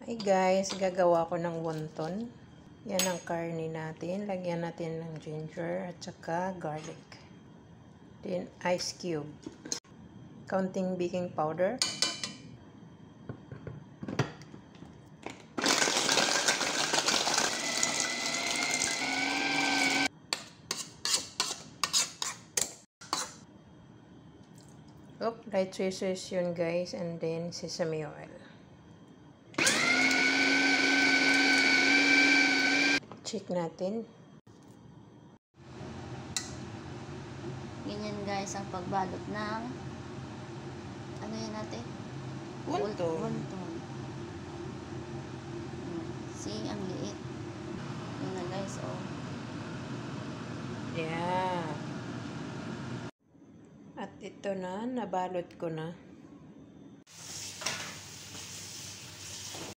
Hi guys, gagawa ko ng wonton. Yan ang karne natin. Lagyan natin ng ginger at saka garlic. Then ice cube. Counting baking powder. Light scissors yun guys, and then sesame oil. Check natin. Ganyan guys ang pagbalot ng ano yan natin? Wonton. Wonton. See, ang liit. Yun na guys, oh. Yeah. At ito na, nabalot ko na.